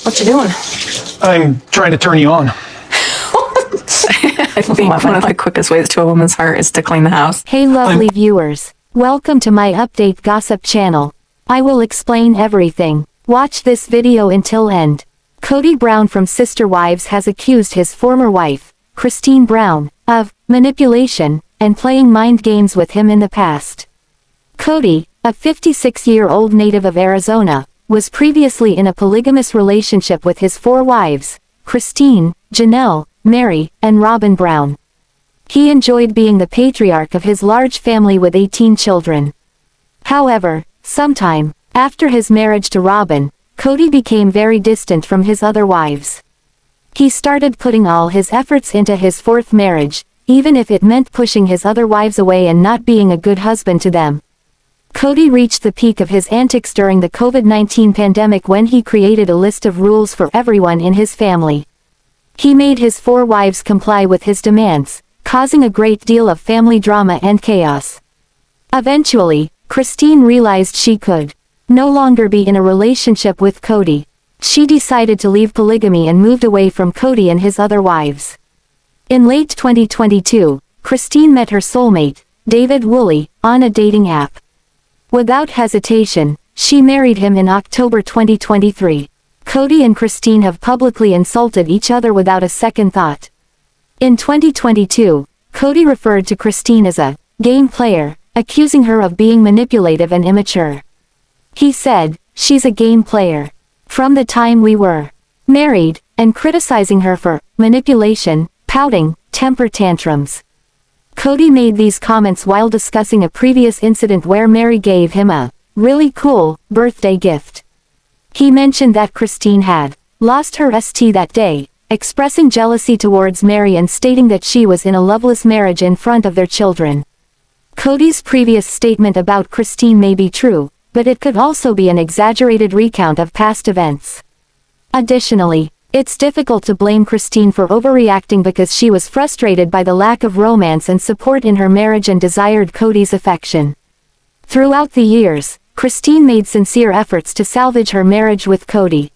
What you doing? I'm trying to turn you on. I think one of the quickest ways to a woman's heart is to clean the house. Hey lovely viewers. Welcome to my update gossip channel. I will explain everything. Watch this video until end. Kody Brown from Sister Wives has accused his former wife, Christine Brown, of manipulation and playing mind games with him in the past. Kody, a 56-year-old native of Arizona, was previously in a polygamous relationship with his 4 wives, Christine, Janelle, Mary, and Robyn Brown. He enjoyed being the patriarch of his large family with 18 children. However, sometime after his marriage to Robyn, Kody became very distant from his other wives. He started putting all his efforts into his 4th marriage, even if it meant pushing his other wives away and not being a good husband to them. Kody reached the peak of his antics during the COVID-19 pandemic when he created a list of rules for everyone in his family. He made his 4 wives comply with his demands, causing a great deal of family drama and chaos. Eventually, Christine realized she could no longer be in a relationship with Kody. She decided to leave polygamy and moved away from Kody and his other wives. In late 2022, Christine met her soulmate, Devid on a dating app. Without hesitation, she married him in October 2023. Kody and Christine have publicly insulted each other without a second thought. In 2022, Kody referred to Christine as a game player, accusing her of being manipulative and immature. He said, "She's a game player. From the time we were married," and criticizing her for manipulation, pouting, temper tantrums. Kody made these comments while discussing a previous incident where Mary gave him a really cool birthday gift. He mentioned that Christine had lost her ST that day, expressing jealousy towards Mary and stating that she was in a loveless marriage in front of their children. Kody's previous statement about Christine may be true, but it could also be an exaggerated recount of past events. Additionally, it's difficult to blame Christine for overreacting because she was frustrated by the lack of romance and support in her marriage and desired Kody's affection. Throughout the years, Christine made sincere efforts to salvage her marriage with Kody.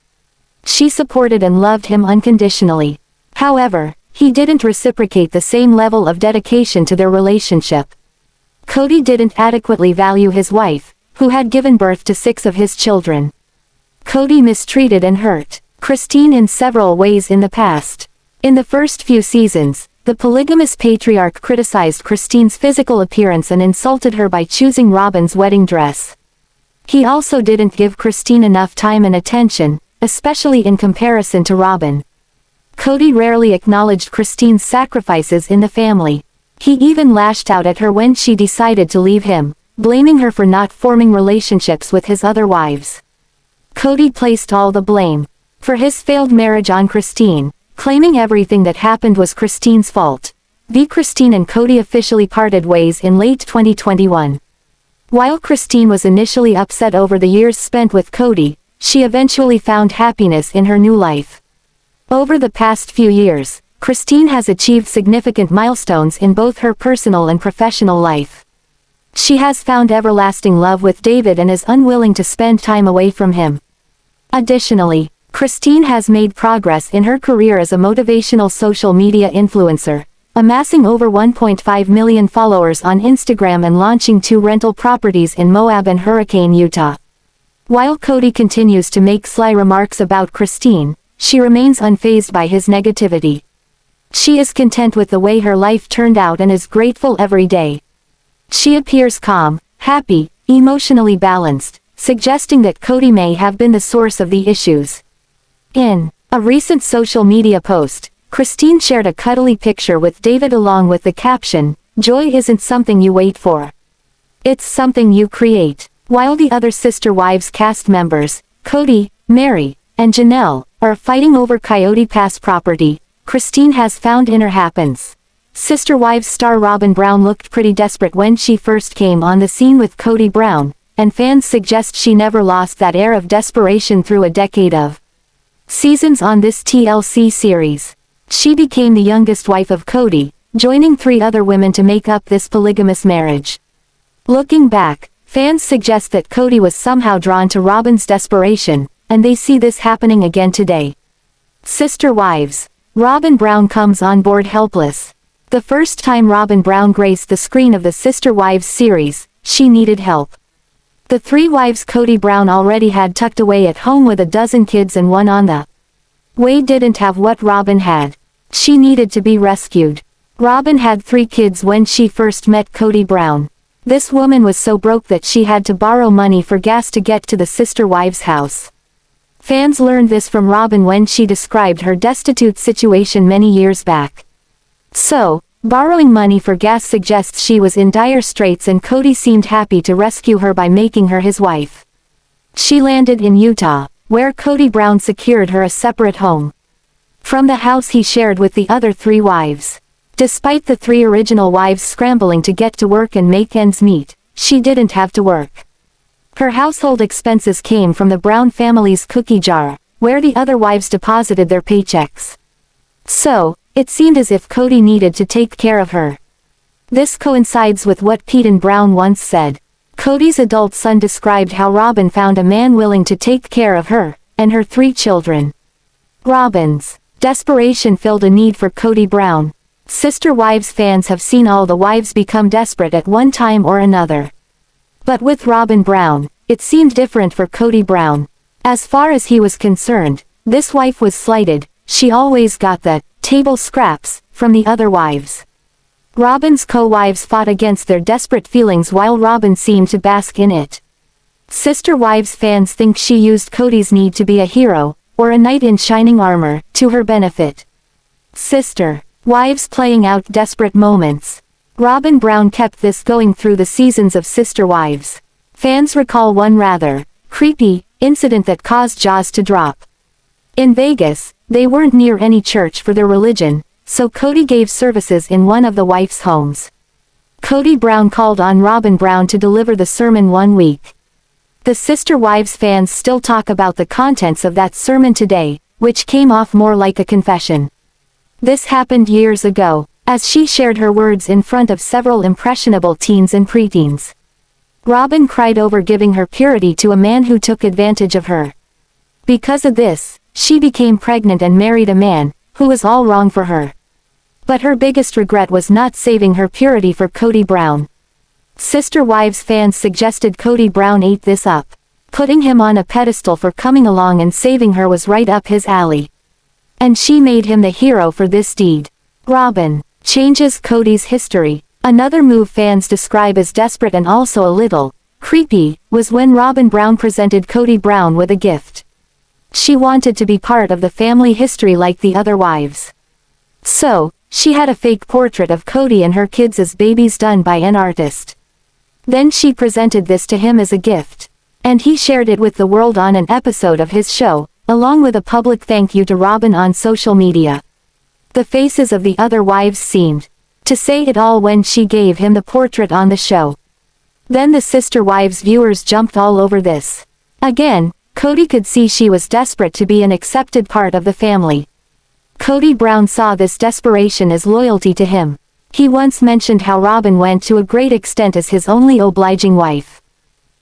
She supported and loved him unconditionally. However, he didn't reciprocate the same level of dedication to their relationship. Kody didn't adequately value his wife, who had given birth to 6 of his children. Kody mistreated and hurt Christine in several ways in the past. In the first few seasons, the polygamous patriarch criticized Christine's physical appearance and insulted her by choosing Robyn's wedding dress. He also didn't give Christine enough time and attention, especially in comparison to Robyn. Kody rarely acknowledged Christine's sacrifices in the family. He even lashed out at her when she decided to leave him, blaming her for not forming relationships with his other wives. Kody placed all the blame for his failed marriage on Christine, claiming everything that happened was Christine's fault. Christine and Kody officially parted ways in late 2021. While Christine was initially upset over the years spent with Kody, she eventually found happiness in her new life. Over the past few years, Christine has achieved significant milestones in both her personal and professional life. She has found everlasting love with Devid and is unwilling to spend time away from him. Additionally, Christine has made progress in her career as a motivational social media influencer, amassing over 1.5 million followers on Instagram and launching 2 rental properties in Moab and Hurricane, Utah. While Kody continues to make sly remarks about Christine, she remains unfazed by his negativity. She is content with the way her life turned out and is grateful every day. She appears calm, happy, emotionally balanced, suggesting that Kody may have been the source of the issues. In a recent social media post, Christine shared a cuddly picture with Devid along with the caption, "Joy isn't something you wait for. It's something you create." While the other Sister Wives cast members, Kody, Mary, and Janelle, are fighting over Coyote Pass property, Christine has found inner happiness. Sister Wives star Robyn Brown looked pretty desperate when she first came on the scene with Kody Brown, and fans suggest she never lost that air of desperation through a decade of seasons on this TLC series. She became the youngest wife of Kody, joining 3 other women to make up this polygamous marriage. Looking back, fans suggest that Kody was somehow drawn to Robyn's desperation, and they see this happening again today. Sister Wives. RobynBrown comes on board helpless. The first time RobynBrown graced the screen of the Sister Wives series, she needed help. The three wives KodyBrown already had tucked away at home with a dozen kids and one on the way didn't have what Robyn had. She needed to be rescued. Robyn had 3 kids when she first met KodyBrown. This woman was so broke that she had to borrow money for gas to get to the Sister Wives' house. Fans learned this from Robyn when she described her destitute situation many years back. So, borrowing money for gas suggests she was in dire straits, and Kody seemed happy to rescue her by making her his wife. She landed in Utah, where KodyBrown secured her a separate home from the house he shared with the other 3 wives. Despite the 3 original wives scrambling to get to work and make ends meet, she didn't have to work. Her household expenses came from the Brown family's cookie jar, where the other wives deposited their paychecks. So, it seemed as if Kody needed to take care of her. This coincides with what Paedon Brown once said. Kody's adult son described how Robyn found a man willing to take care of her and her 3 children. Robyn's desperation filled a need for KodyBrown. Sister Wives fans have seen all the wives become desperate at one time or another. But with RobynBrown, it seemed different for KodyBrown. As far as he was concerned, this wife was slighted. She always got the table scraps from the other wives. Robyn's co-wives fought against their desperate feelings while Robyn seemed to bask in it. Sister Wives fans think she used Kody's need to be a hero, or a knight in shining armor, to her benefit. Sister Wives playing out desperate moments. RobynBrown kept this going through the seasons of Sister Wives. Fans recall one rather creepy incident that caused jaws to drop. In Vegas, they weren't near any church for their religion, so Kody gave services in one of the wives' homes. KodyBrown called on RobynBrown to deliver the sermon one week. The Sister Wives fans still talk about the contents of that sermon today, which came off more like a confession. This happened years ago, as she shared her words in front of several impressionable teens and preteens. Robyn cried over giving her purity to a man who took advantage of her. Because of this, she became pregnant and married a man who was all wrong for her. But her biggest regret was not saving her purity for KodyBrown. Sister Wives fans suggested KodyBrown ate this up. Putting him on a pedestal for coming along and saving her was right up his alley. And she made him the hero for this deed. Robyn changes Kody's history. Another move fans describe as desperate and also a little creepy was when RobynBrown presented KodyBrown with a gift. She wanted to be part of the family history like the other wives. So, she had a fake portrait of Kody and her kids as babies done by an artist. Then she presented this to him as a gift. And he shared it with the world on an episode of his show, along with a public thank you to Robyn on social media. The faces of the other wives seemed to say it all when she gave him the portrait on the show. Then the Sister Wives viewers jumped all over this. Again, Kody could see she was desperate to be an accepted part of the family. KodyBrown saw this desperation as loyalty to him. He once mentioned how Robyn went to a great extent as his only obliging wife.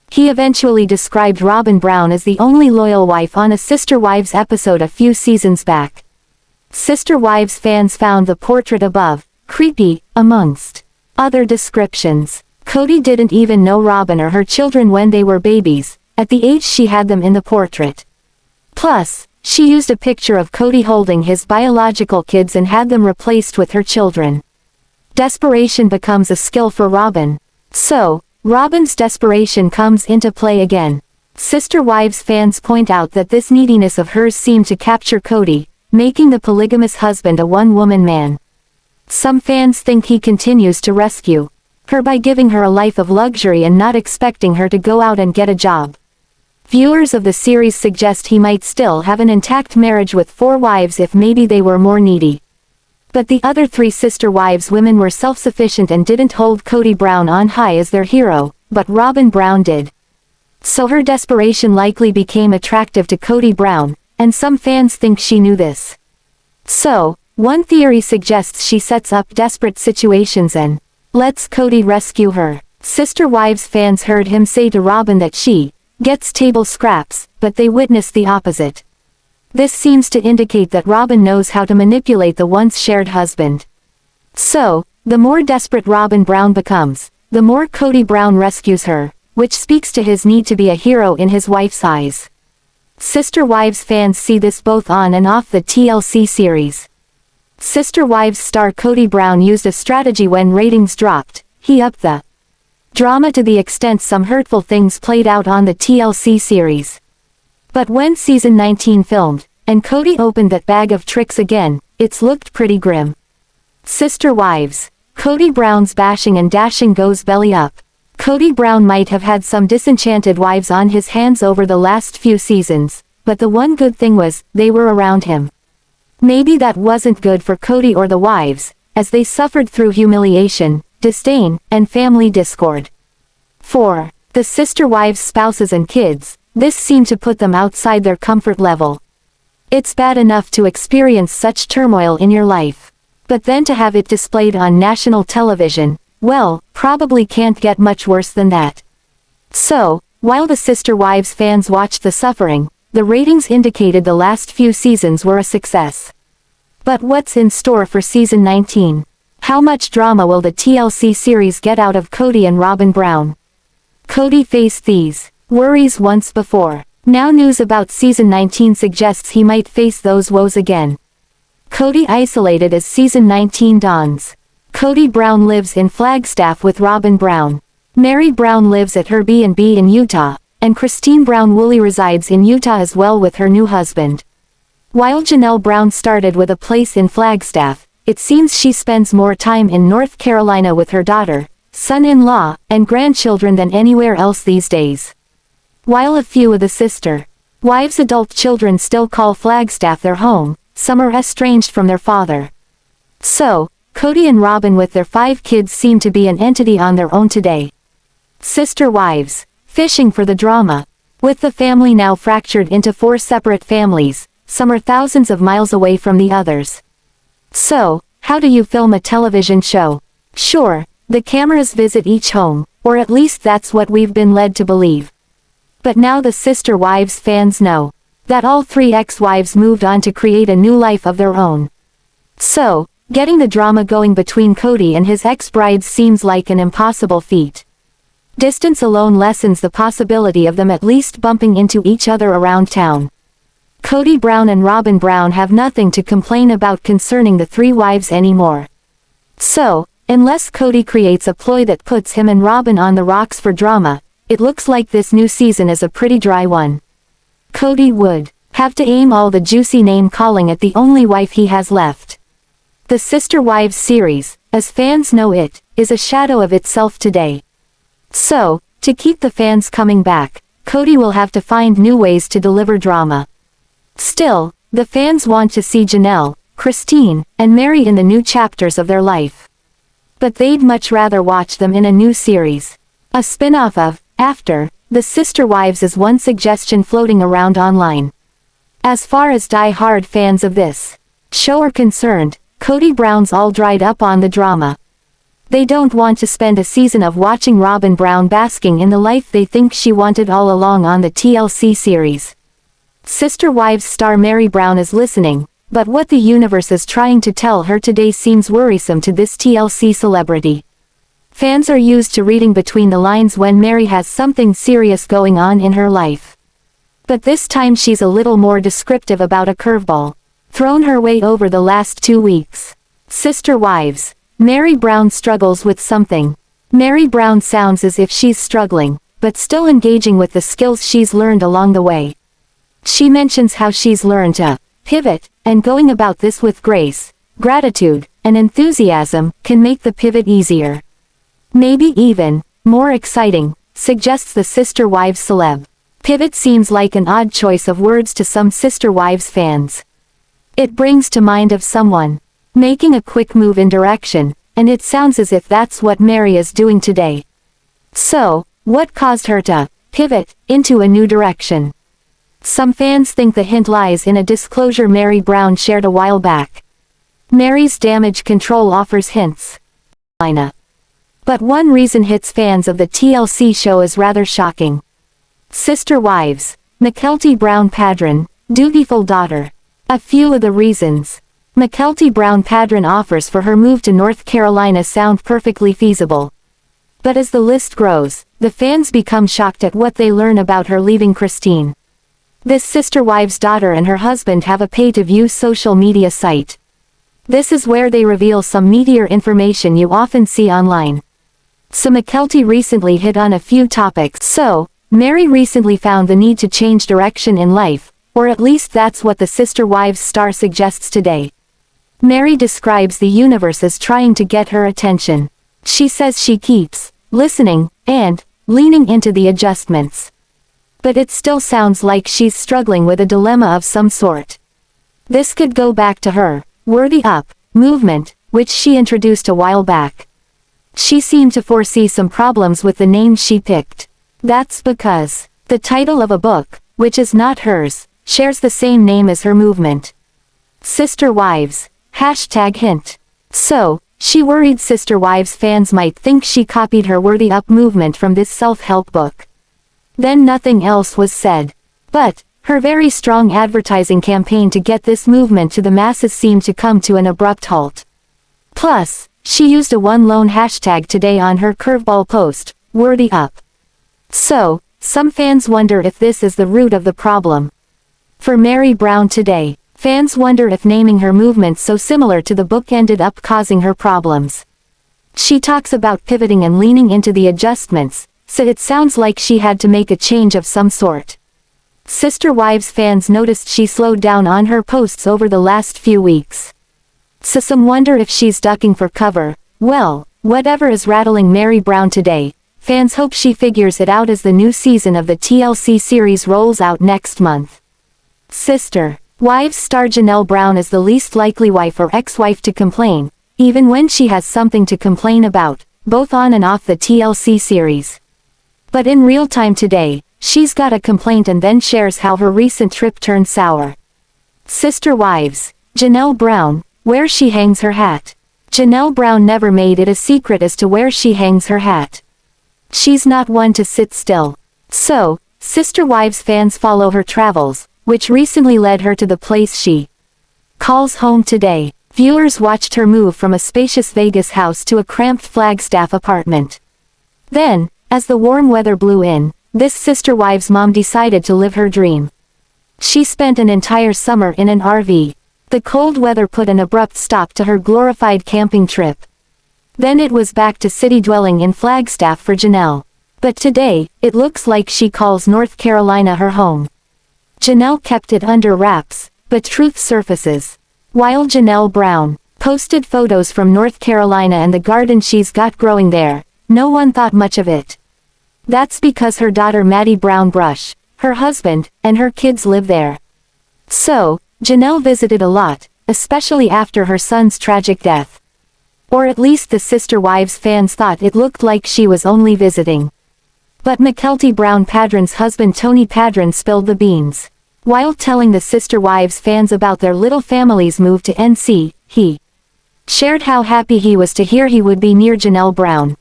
He eventually described RobynBrown as the only loyal wife on a Sister Wives episode a few seasons back. Sister Wives fans found the portrait above creepy, amongst other descriptions. Kody didn't even know Robyn or her children when they were babies, at the age she had them in the portrait. Plus, she used a picture of Kody holding his biological kids and had them replaced with her children. Desperation becomes a skill for Robyn. So, Robyn's desperation comes into play again. Sister Wives fans point out that this neediness of hers seemed to capture Kody, making the polygamous husband a one-woman man. Some fans think he continues to rescue her by giving her a life of luxury and not expecting her to go out and get a job. Viewers of the series suggest he might still have an intact marriage with 4 wives if maybe they were more needy. But the other 3 Sister Wives women were self-sufficient and didn't hold KodyBrown on high as their hero, but RobynBrown did. So her desperation likely became attractive to KodyBrown, and some fans think she knew this. So, one theory suggests she sets up desperate situations and lets Kody rescue her. Sister Wives fans heard him say to Robyn that she gets table scraps, but they witness the opposite. This seems to indicate that Robyn knows how to manipulate the once shared husband. So, the more desperate Robyn Brown becomes, the more Kody Brown rescues her, which speaks to his need to be a hero in his wife's eyes. Sister Wives fans see this both on and off the TLC series. Sister Wives star Kody Brown used a strategy when ratings dropped. He upped the drama to the extent some hurtful things played out on the TLC series. But when season 19 filmed, and Kody opened that bag of tricks again, it's looked pretty grim. Sister Wives. Kody Brown's bashing and dashing goes belly up. Kody Brown might have had some disenchanted wives on his hands over the last few seasons, but the one good thing was, they were around him. Maybe that wasn't good for Kody or the wives, as they suffered through humiliation, disdain, and family discord. For the sister wives' spouses and kids, this seemed to put them outside their comfort level. It's bad enough to experience such turmoil in your life. But then to have it displayed on national television, well, probably can't get much worse than that. So, while the Sister Wives fans watched the suffering, the ratings indicated the last few seasons were a success. But what's in store for season 19? How much drama will the TLC series get out of Kody and Robyn Brown? Kody faced these worries once before. Now news about season 19 suggests he might face those woes again. Kody isolated as season 19 dawns. Kody Brown lives in Flagstaff with Robyn Brown. MeriBrown lives at her B&B in Utah, and ChristineBrown Woolley resides in Utah as well with her new husband. While JanelleBrown started with a place in Flagstaff, it seems she spends more time in North Carolina with her daughter, son-in-law, and grandchildren than anywhere else these days. While a few of the sister wives' adult children still call Flagstaff their home, some are estranged from their father. So, Kody and Robyn with their 5 kids seem to be an entity on their own today. Sister Wives, fishing for the drama. With the family now fractured into 4 separate families, some are thousands of miles away from the others. So, how do you film a television show? Sure, the cameras visit each home, or at least that's what we've been led to believe. But now the Sister Wives fans know that all 3 ex-wives moved on to create a new life of their own. So, getting the drama going between Kody and his ex-brides seems like an impossible feat. Distance alone lessens the possibility of them at least bumping into each other around town. Kody Brown and Robyn Brown have nothing to complain about concerning the 3 wives anymore. So, unless Kody creates a ploy that puts him and Robyn on the rocks for drama, it looks like this new season is a pretty dry one. Kody would have to aim all the juicy name-calling at the only wife he has left. The Sister Wives series, as fans know it, is a shadow of itself today. So, to keep the fans coming back, Kody will have to find new ways to deliver drama. Still, the fans want to see Janelle, Christine, and Meri in the new chapters of their life. But they'd much rather watch them in a new series. A spin-off of After the Sister Wives is one suggestion floating around online. As far as die-hard fans of this show are concerned, Kody Brown's all dried up on the drama. They don't want to spend a season of watching Robyn Brown basking in the life they think she wanted all along on the TLC series. Sister Wives star MeriBrown is listening, but what the universe is trying to tell her today seems worrisome to this TLC celebrity. Fans are used to reading between the lines when Meri has something serious going on in her life. But this time she's a little more descriptive about a curveball thrown her way over the last 2 weeks. Sister Wives. MeriBrown struggles with something. MeriBrown sounds as if she's struggling, but still engaging with the skills she's learned along the way. She mentions how she's learned to pivot, and going about this with grace, gratitude, and enthusiasm can make the pivot easier. Maybe even more exciting, suggests the Sister Wives celeb. Pivot seems like an odd choice of words to some Sister Wives fans. It brings to mind of someone making a quick move in direction, and it sounds as if that's what Meri is doing today. So, what caused her to pivot into a new direction? Some fans think the hint lies in a disclosure MeriBrown shared a while back. Meri's damage control offers hints. But one reason hits fans of the TLC show is rather shocking. Sister wives. MykeltiBrown Paedon, dutiful daughter. A few of the reasons MykeltiBrown Paedon offers for her move to North Carolina sound perfectly feasible. But as the list grows, the fans become shocked at what they learn about her leaving Christine. This sisterwife's daughter and her husband have a pay-to-view social media site. This is where they reveal some meatier information you often see online. So Mykelti recently hit on a few topics. So, Meri recently found the need to change direction in life, or at least that's what the Sister Wives star suggests today. Meri describes the universe as trying to get her attention. She says she keeps listening and leaning into the adjustments. But it still sounds like she's struggling with a dilemma of some sort. This could go back to her Worthy Up movement, which she introduced a while back. She seemed to foresee some problems with the name she picked. That's because the title of a book, which is not hers, shares the same name as her movement. Sister Wives. #hint. So, she worried Sister Wives fans might think she copied her Worthy Up movement from this self-help book. Then nothing else was said. But, her very strong advertising campaign to get this movement to the masses seemed to come to an abrupt halt. Plus, she used a one lone hashtag today on her curveball post, Worthy Up. So, some fans wonder if this is the root of the problem. For MeriBrown today, fans wonder if naming her movement so similar to the book ended up causing her problems. She talks about pivoting and leaning into the adjustments, so it sounds like she had to make a change of some sort. Sister Wives fans noticed she slowed down on her posts over the last few weeks. So some wonder if she's ducking for cover. Well, whatever is rattling MeriBrown today, fans hope she figures it out as the new season of the TLC series rolls out next month. Sister Wives star Janelle Brown is the least likely wife or ex-wife to complain, even when she has something to complain about, both on and off the TLC series. But in real time today, she's got a complaint and then shares how her recent trip turned sour. Sister Wives. Janelle Brown, where she hangs her hat. Janelle Brown never made it a secret as to where she hangs her hat. She's not one to sit still. So, Sister Wives fans follow her travels, which recently led her to the place she calls home today. Viewers watched her move from a spacious Vegas house to a cramped Flagstaff apartment. Then, as the warm weather blew in, this Sister Wives mom decided to live her dream. She spent an entire summer in an RV. The cold weather put an abrupt stop to her glorified camping trip. Then it was back to city dwelling in Flagstaff for Janelle. But today, it looks like she calls North Carolina her home. Janelle kept it under wraps, but truth surfaces. While Janelle Brown posted photos from North Carolina and the garden she's got growing there, no one thought much of it. That's because her daughter Maddie Brown Brush, her husband, and her kids live there. So, Janelle visited a lot, especially after her son's tragic death. Or at least the Sister Wives fans thought it looked like she was only visiting. But MykeltiBrown Paedon's husband Tony Paedon spilled the beans. While telling the Sister Wives fans about their little family's move to NC, he shared how happy he was to hear he would be near Janelle Brown.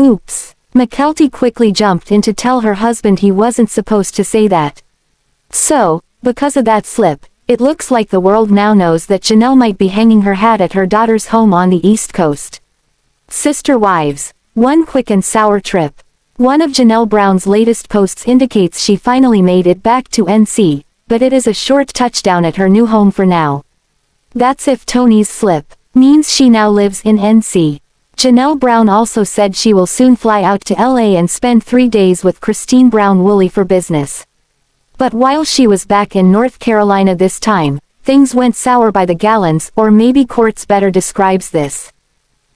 Oops. Mykelti quickly jumped in to tell her husband he wasn't supposed to say that. So, because of that slip, it looks like the world now knows that Janelle might be hanging her hat at her daughter's home on the East Coast. Sister Wives. One quick and sour trip. One of Janelle Brown's latest posts indicates she finally made it back to NC, but it is a short touchdown at her new home for now. That's if Tony's slip means she now lives in NC. Janelle Brown also said she will soon fly out to LA and spend 3 days with ChristineBrown Woolley for business. But while she was back in North Carolina this time, things went sour by the gallons, or maybe Quartz better describes this.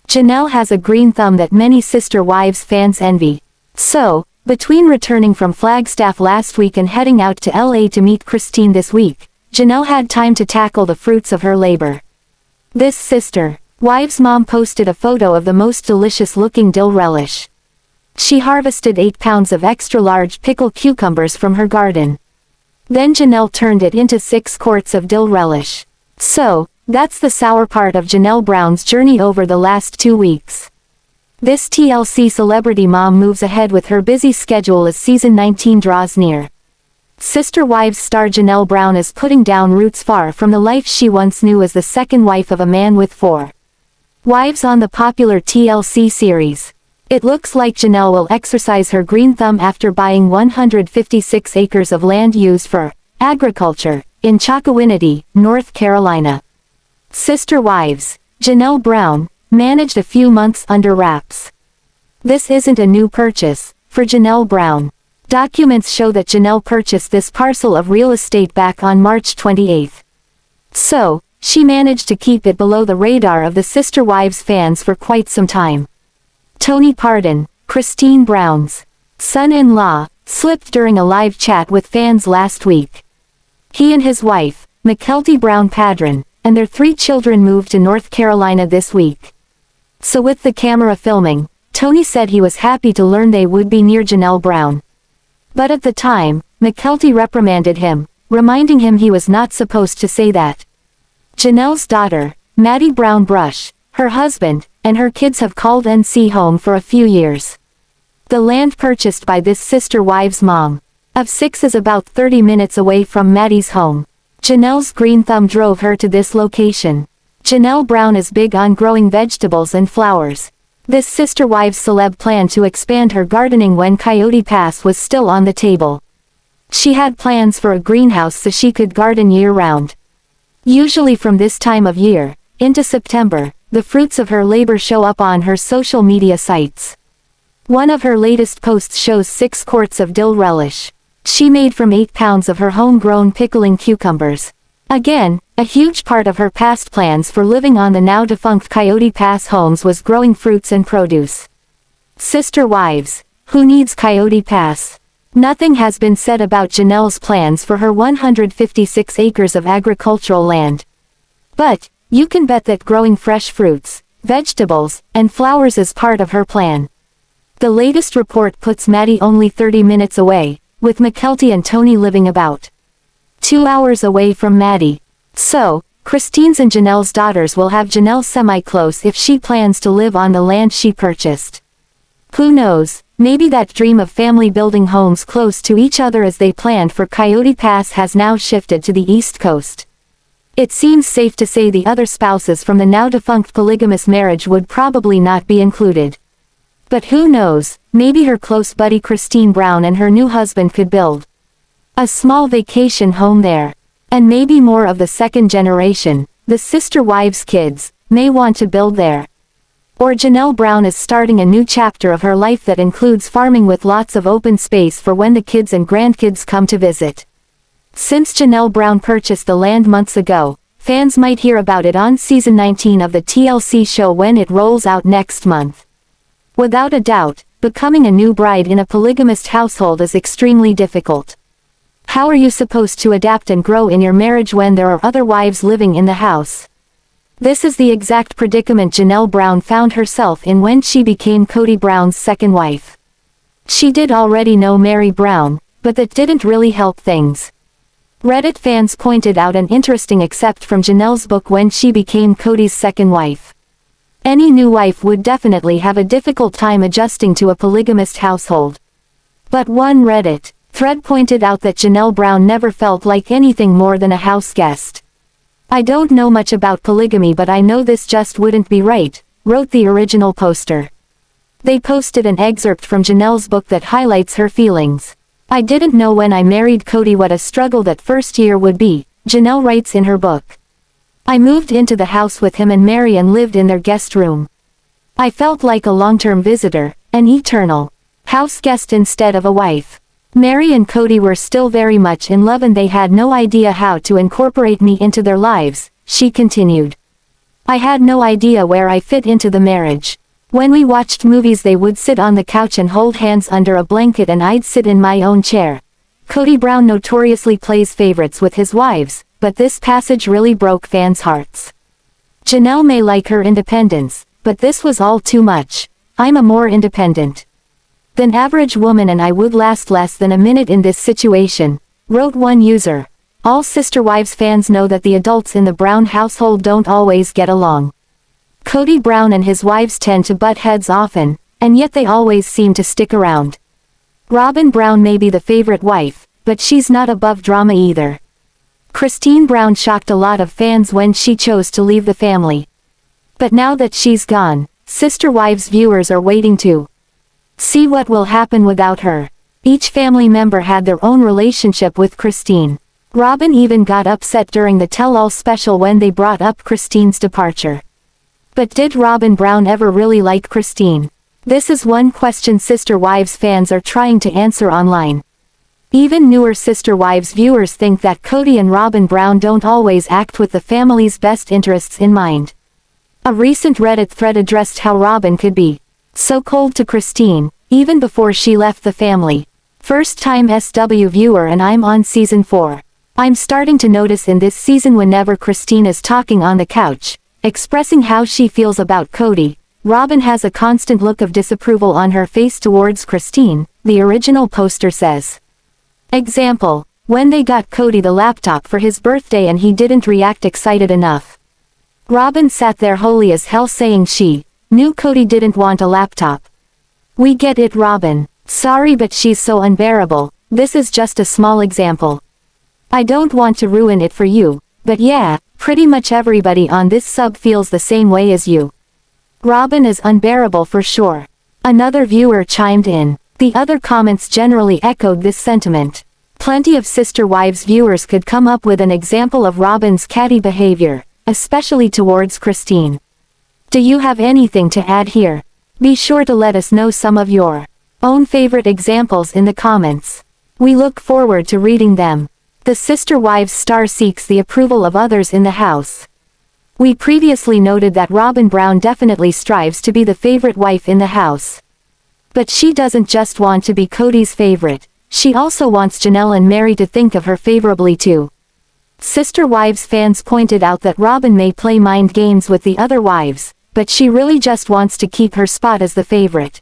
Janelle has a green thumb that many Sister Wives fans envy. So, between returning from Flagstaff last week and heading out to LA to meet Christine this week, Janelle had time to tackle the fruits of her labor. This Sister Wives mom posted a photo of the most delicious looking dill relish. She harvested 8 pounds of extra large pickled cucumbers from her garden. Then Janelle turned it into 6 quarts of dill relish. So, that's the sour part of Janelle Brown's journey over the last 2 weeks. This TLC celebrity mom moves ahead with her busy schedule as season 19 draws near. Sister Wives star Janelle Brown is putting down roots far from the life she once knew as the second wife of a man with 4 wives on the popular TLC series. It looks like Janelle will exercise her green thumb after buying 156 acres of land used for agriculture in Chocowinity, North Carolina. Sister Wives, Janelle Brown, managed a few months under wraps. This isn't a new purchase for Janelle Brown. Documents show that Janelle purchased this parcel of real estate back on March 28. So, she managed to keep it below the radar of the Sister Wives fans for quite some time. Tony Paedon, Christine Brown's son-in-law, slipped during a live chat with fans last week. He and his wife, MykeltiBrown Paedon, and their 3 children moved to North Carolina this week. So with the camera filming, Tony said he was happy to learn they would be near Janelle Brown. But at the time, Mykelti reprimanded him, reminding him he was not supposed to say that. Janelle's daughter, Maddie Brown Brush, her husband, and her kids have called NC home for a few years. The land purchased by this Sister Wives mom of 6 is about 30 minutes away from Maddie's home. Janelle's green thumb drove her to this location. Janelle Brown is big on growing vegetables and flowers. This Sister Wives celeb planned to expand her gardening when Coyote Pass was still on the table. She had plans for a greenhouse so she could garden year-round. Usually from this time of year, into September, the fruits of her labor show up on her social media sites. One of her latest posts shows 6 quarts of dill relish she made from 8 pounds of her homegrown pickling cucumbers. Again, a huge part of her past plans for living on the now-defunct Coyote Pass homes was growing fruits and produce. Sister Wives, who needs Coyote Pass? Nothing has been said about Janelle's plans for her 156 acres of agricultural land. But, you can bet that growing fresh fruits, vegetables, and flowers is part of her plan. The latest report puts Maddie only 30 minutes away, with Mykelti and Tony living about 2 hours away from Maddie. So, Christine's and Janelle's daughters will have Janelle semi-close if she plans to live on the land she purchased. Who knows, maybe that dream of family building homes close to each other as they planned for Coyote Pass has now shifted to the East Coast. It seems safe to say the other spouses from the now-defunct polygamous marriage would probably not be included. But who knows, maybe her close buddy Christine Brown and her new husband could build a small vacation home there. And maybe more of the second generation, the Sister Wives kids, may want to build there. Or Janelle Brown is starting a new chapter of her life that includes farming with lots of open space for when the kids and grandkids come to visit. Since Janelle Brown purchased the land months ago, fans might hear about it on season 19 of the TLC show when it rolls out next month. Without a doubt, becoming a new bride in a polygamist household is extremely difficult. How are you supposed to adapt and grow in your marriage when there are other wives living in the house? This is the exact predicament Janelle Brown found herself in when she became Kody Brown's second wife. She did already know MeriBrown, but that didn't really help things. Reddit fans pointed out an interesting excerpt from Janelle's book when she became Kody's second wife. Any new wife would definitely have a difficult time adjusting to a polygamist household. But one Reddit thread pointed out that Janelle Brown never felt like anything more than a house guest. "I don't know much about polygamy, but I know this just wouldn't be right," wrote the original poster. They posted an excerpt from Janelle's book that highlights her feelings. "I didn't know when I married Kody what a struggle that first year would be," Janelle writes in her book. "I moved into the house with him and Mary and lived in their guest room. I felt like a long-term visitor, an eternal house guest instead of a wife. Mary and Kody were still very much in love and they had no idea how to incorporate me into their lives," she continued. "I had no idea where I fit into the marriage. When we watched movies they would sit on the couch and hold hands under a blanket and I'd sit in my own chair." Kody Brown notoriously plays favorites with his wives, but this passage really broke fans' hearts. "Janelle may like her independence, but this was all too much. I'm a more independent than average woman and I would last less than a minute in this situation," wrote one user. All Sister Wives fans know that the adults in the Brown household don't always get along. KodyBrown and his wives tend to butt heads often, and yet they always seem to stick around. RobynBrown may be the favorite wife, but she's not above drama either. ChristineBrown shocked a lot of fans when she chose to leave the family. But now that she's gone, Sister Wives viewers are waiting to see what will happen without her. Each family member had their own relationship with Christine. Robyn even got upset during the tell-all special when they brought up Christine's departure. But did RobynBrown ever really like Christine? This is one question Sister Wives fans are trying to answer online. Even newer Sister Wives viewers think that Kody and RobynBrown don't always act with the family's best interests in mind. A recent Reddit thread addressed how Robyn could be so cold to Christine, even before she left the family. First time SW viewer and I'm on season 4. I'm starting to notice in this season whenever Christine is talking on the couch, expressing how she feels about Kody, Robyn has a constant look of disapproval on her face towards Christine, the original poster says. Example, when they got Kody the laptop for his birthday and he didn't react excited enough. Robyn sat there holy as hell saying she knew Kody didn't want a laptop. We get it, Robyn. Sorry, but she's so unbearable. This is just a small example. I don't want to ruin it for you, but yeah, pretty much everybody on this sub feels the same way as you. Robyn is unbearable for sure. Another viewer chimed in. The other comments generally echoed this sentiment. Plenty of Sister Wives viewers could come up with an example of Robyn's catty behavior, especially towards Christine. Do you have anything to add here? Be sure to let us know some of your own favorite examples in the comments. We look forward to reading them. The Sister Wives star seeks the approval of others in the house. We previously noted that RobynBrown definitely strives to be the favorite wife in the house. But she doesn't just want to be Kody's favorite, she also wants Janelle and Meri to think of her favorably too. Sister Wives fans pointed out that Robyn may play mind games with the other wives, but she really just wants to keep her spot as the favorite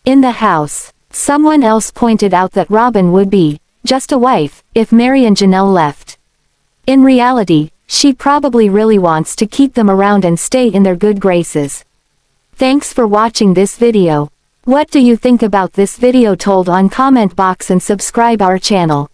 in the house. Someone else pointed out that Robyn would be just a wife if Meri and Janelle left. In reality, she probably really wants to keep them around and stay in their good graces. Thanks for watching this video. What do you think about this video? Told on comment box and subscribe our channel.